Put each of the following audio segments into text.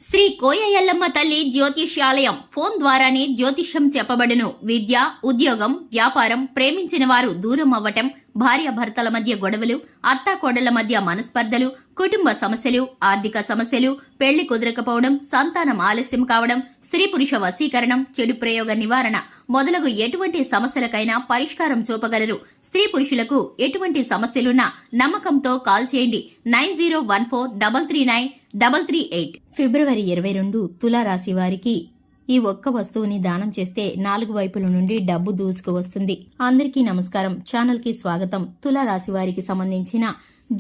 శ్రీ కోయ ఎల్లమ్మ తల్లి జ్యోతిష్యాలయం ఫోన్ ద్వారానే జ్యోతిష్యం చెప్పబడును. విద్య, ఉద్యోగం, వ్యాపారం, ప్రేమించిన వారు దూరం అవ్వటం, భార్యాభర్తల మధ్య గొడవలు, అత్తాకోడళ్ల మధ్య మనస్పర్ధలు, కుటుంబ సమస్యలు, ఆర్థిక సమస్యలు, పెళ్లి కుదరకపోవడం, సంతానం ఆలస్యం కావడం, స్త్రీ పురుష వశీకరణం, చెడు ప్రయోగ నివారణ మొదలగు ఎటువంటి సమస్యలకైనా పరిష్కారం చూపగలరు. స్త్రీ పురుషులకు ఎటువంటి సమస్యలున్నా నమ్మకంతో కాల్ చేయండి. 9014339338. ఫిబ్రవరి 22 తులారాశి వారికి ఈ ఒక్క వస్తువుని దానం చేస్తే 4 వైపుల నుండి డబ్బు దూసుకు వస్తుంది. అందరికీ నమస్కారం. ఛానల్ కి స్వాగతం. తులారాశి వారికి సంబంధించిన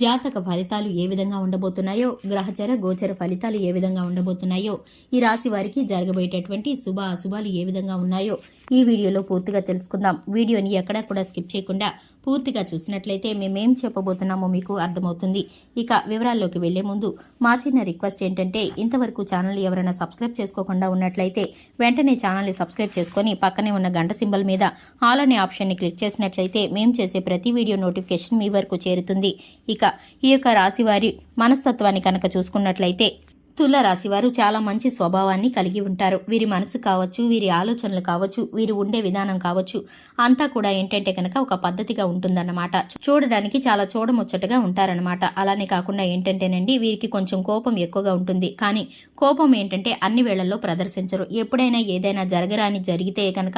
జాతక ఫలితాలు ఏ విధంగా ఉండబోతున్నాయో, గ్రహచర గోచర ఫలితాలు ఏ విధంగా ఉండబోతున్నాయో, ఈ రాశి వారికి జరగబోయేటటువంటి శుభ అశుభాలు ఏ విధంగా ఉన్నాయో ఈ వీడియోలో పూర్తిగా తెలుసుకుందాం. వీడియోని ఎక్కడా కూడా స్కిప్ చేయకుండా పూర్తిగా చూసినట్లయితే మేమేం చెప్పబోతున్నామో మీకు అర్థమవుతుంది. ఇక వివరాల్లోకి వెళ్లే ముందు మా చిన్న రిక్వెస్ట్ ఏంటంటే, ఇంతవరకు ఛానల్ ఎవరైనా సబ్స్క్రైబ్ చేసుకోకుండా ఉన్నట్లయితే వెంటనే ఛానల్ని సబ్స్క్రైబ్ చేసుకుని పక్కనే ఉన్న గంట సింబల్ మీద ఆల్ అనే ఆప్షన్ని క్లిక్ చేసినట్లయితే మేము చేసే ప్రతి వీడియో నోటిఫికేషన్ మీ వరకు చేరుతుంది. ఇక ఈ యొక్క రాశి వారి మనస్తత్వాన్ని కనుక చూసుకున్నట్లయితే, తుల రాశివారు చాలా మంచి స్వభావాన్ని కలిగి ఉంటారు. వీరి మనసు కావచ్చు, వీరి ఆలోచనలు కావచ్చు, వీరు ఉండే విధానం కావచ్చు, అంతా కూడా ఏంటంటే కనుక ఒక పద్ధతిగా ఉంటుందన్నమాట. చూడడానికి చాలా చూడముచ్చటగా ఉంటారన్నమాట. అలానే కాకుండా ఏంటంటేనండి, వీరికి కొంచెం కోపం ఎక్కువగా ఉంటుంది. కానీ కోపం ఏంటంటే అన్ని వేళల్లో ప్రదర్శించరు. ఎప్పుడైనా ఏదైనా జరగరాని జరిగితే కనుక,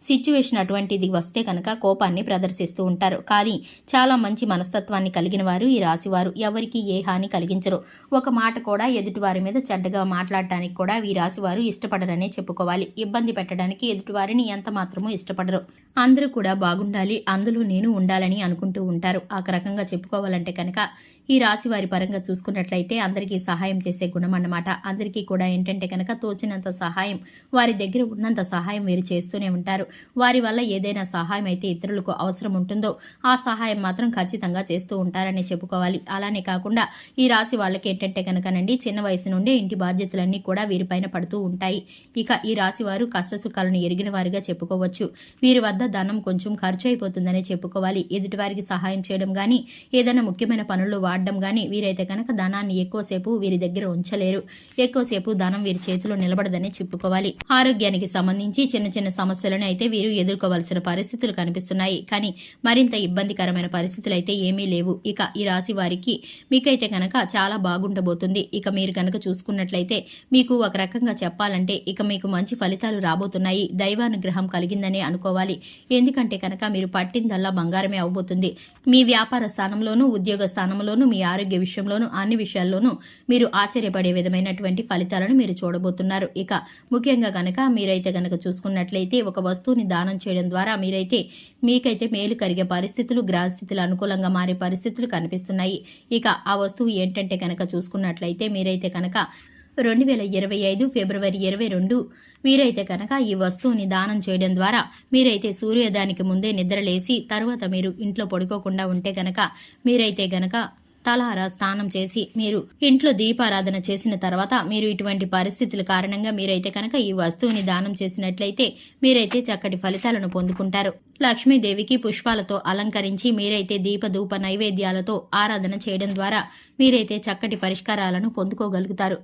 సిచ్యువేషన్ అటువంటిది వస్తే కనుక కోపాన్ని ప్రదర్శిస్తూ ఉంటారు. కానీ చాలా మంచి మనస్తత్వాన్ని కలిగిన వారు ఈ రాశివారు. ఎవరికి ఏ హాని కలిగించరు. ఒక మాట కూడా ఎదుటివారి మీద చెడ్డగా మాట్లాడటానికి కూడా ఈ రాశి వారు ఇష్టపడరనే చెప్పుకోవాలి. ఇబ్బంది పెట్టడానికి ఎదుటివారిని ఎంత మాత్రమూ ఇష్టపడరు. అందరూ కూడా బాగుండాలి, అందులో నేను ఉండాలని అనుకుంటూ ఉంటారు. ఆ రకంగా చెప్పుకోవాలంటే కనుక ఈ రాశి వారి పరంగా చూసుకున్నట్లయితే అందరికీ సహాయం చేసే గుణం అన్నమాట. అందరికీ కూడా ఏంటంటే కనుక తోచినంత సహాయం, వారి దగ్గర ఉన్నంత సహాయం వీరు చేస్తూనే ఉంటారు. వారి వల్ల ఏదైనా సహాయం అయితే ఇతరులకు అవసరం ఉంటుందో ఆ సహాయం మాత్రం ఖచ్చితంగా చేస్తూ ఉంటారని చెప్పుకోవాలి. అలానే కాకుండా ఈ రాశి వాళ్ళకి ఏంటంటే కనుకనండి, చిన్న వయసు నుండే ఇంటి బాధ్యతలన్నీ కూడా వీరిపైన పడుతూ ఉంటాయి. ఇక ఈ రాశి వారు కష్టసుఖాలను ఎరిగిన వారిగా చెప్పుకోవచ్చు. వీరి వద్ద ధనం కొంచెం ఖర్చు అయిపోతుందనే చెప్పుకోవాలి. ఎదుటివారికి సహాయం చేయడం గానీ, ఏదైనా ముఖ్యమైన పనుల్లో వాడడం గానీ వీరైతే కనుక ధనాన్ని ఎక్కువసేపు వీరి దగ్గర ఉంచలేరు. ఎక్కువసేపు ధనం వీరి చేతిలో నిలబడదని చెప్పుకోవాలి. ఆరోగ్యానికి సంబంధించి చిన్న చిన్న సమస్యలను అయితే వీరు ఎదుర్కోవలసిన పరిస్థితులు కనిపిస్తున్నాయి. కానీ మరింత ఇబ్బందికరమైన పరిస్థితులు అయితే ఏమీ లేవు. ఇక ఈ రాశి వారికి మీకైతే కనుక చాలా బాగుండబోతుంది. ఇక మీరు కనుక చూసుకున్నట్లయితే మీకు ఒక రకంగా చెప్పాలంటే ఇక మీకు మంచి ఫలితాలు రాబోతున్నాయి. దైవానుగ్రహం కలిగిందనే అనుకోవాలి. ఎందుకంటే కనుక మీరు పట్టిందల్లా బంగారమే అవబోతుంది. మీ వ్యాపార స్థానంలోనూ, ఉద్యోగ స్థానంలోనూ, మీ ఆరోగ్య విషయంలోనూ, అన్ని విషయాల్లోనూ మీరు ఆశ్చర్యపడే విధమైనటువంటి ఫలితాలను మీరు చూడబోతున్నారు. ఇక ముఖ్యంగా గనక మీరైతే గనక చూసుకున్నట్లయితే ఒక వస్తువుని దానం చేయడం ద్వారా మీకైతే మేలు కలిగే పరిస్థితులు, గ్రహస్థితులు అనుకూలంగా మారే పరిస్థితులు కనిపిస్తున్నాయి. ఇక ఆ వస్తువు ఏంటంటే కనుక చూసుకున్నట్లయితే మీరైతే కనుక 2025 ఫిబ్రవరి 22 వీరైతే కనుక ఈ వస్తువుని దానం చేయడం ద్వారా మీరైతే సూర్యోదయానికి ముందే నిద్రలేసి తర్వాత మీరు ఇంట్లో పడుకోకుండా ఉంటే కనుక మీరైతే గనక తలారా స్నానం చేసి మీరు ఇంట్లో దీపారాధన చేసిన తర్వాత మీరు ఇటువంటి పరిస్థితుల కారణంగా మీరైతే కనుక ఈ వస్తువుని దానం చేసినట్లయితే మీరైతే చక్కటి ఫలితాలను పొందుకుంటారు. లక్ష్మీదేవికి పుష్పాలతో అలంకరించి మీరైతే దీపధూప నైవేద్యాలతో ఆరాధన చేయడం ద్వారా మీరైతే చక్కటి పరిష్కారాలను పొందుకోగలుగుతారు.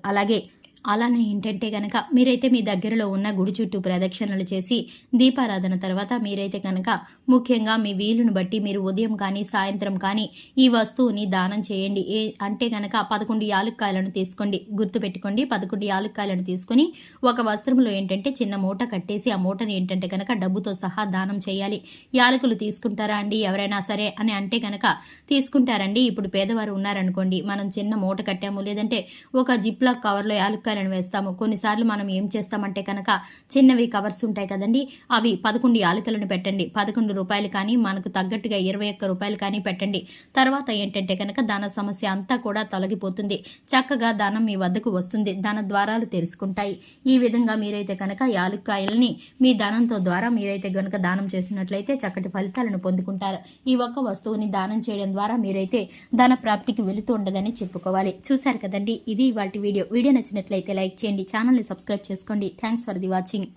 అలానే ఏంటంటే గనక మీరైతే మీ దగ్గరలో ఉన్న గుడి చుట్టూ ప్రదక్షిణలు చేసి దీపారాధన తర్వాత మీరైతే కనుక ముఖ్యంగా మీ వీలును బట్టి మీరు ఉదయం కానీ సాయంత్రం కానీ ఈ వస్తువుని దానం చేయండి. అంటే గనక 11 యాలుక్కాయలను తీసుకోండి. గుర్తుపెట్టుకోండి, 11 యాలుక్కాయలను తీసుకుని ఒక వస్త్రంలో ఏంటంటే చిన్న మూట కట్టేసి ఆ మూటని ఏంటంటే కనుక డబ్బుతో సహా దానం చేయాలి. యాలకులు తీసుకుంటారా అండి ఎవరైనా సరే అని అంటే గనక తీసుకుంటారండి. ఇప్పుడు పేదవారు ఉన్నారనుకోండి, మనం చిన్న మూట కట్టాము, లేదంటే ఒక జిప్లాక్ కవర్లో యాలుక్కాయలను వేస్తాము. కొన్నిసార్లు మనం ఏం చేస్తామంటే కనుక చిన్నవి కవర్స్ ఉంటాయి కదండి, అవి 11 యాలకులను పెట్టండి. 11 రూపాయలు కానీ మనకు తగ్గట్టుగా 21 రూపాయలు కానీ పెట్టండి. తర్వాత ఏంటంటే కనుక ధన సమస్య అంతా కూడా తొలగిపోతుంది. చక్కగా ధనం మీ వద్దకు వస్తుంది. ధన ద్వారాలు తెరుచుకుంటాయి. ఈ విధంగా మీరైతే కనుక యాలక్కాయల్ని మీ ధనంతో ద్వారా మీరైతే కనుక దానం చేసినట్లయితే చక్కటి ఫలితాలను పొందుకుంటారు. ఈ ఒక్క వస్తువుని దానం చేయడం ద్వారా మీరైతే ధన ప్రాప్తికి వెళుతూ ఉండదని చెప్పుకోవాలి. చూశారు కదండి, ఇది ఇవాల్టి వీడియో. వీడియో నచ్చినట్లయితే లైక్ చేయండి, ఛానల్ని సబ్స్క్రైబ్ చేసుకోండి. Thanks for the watching.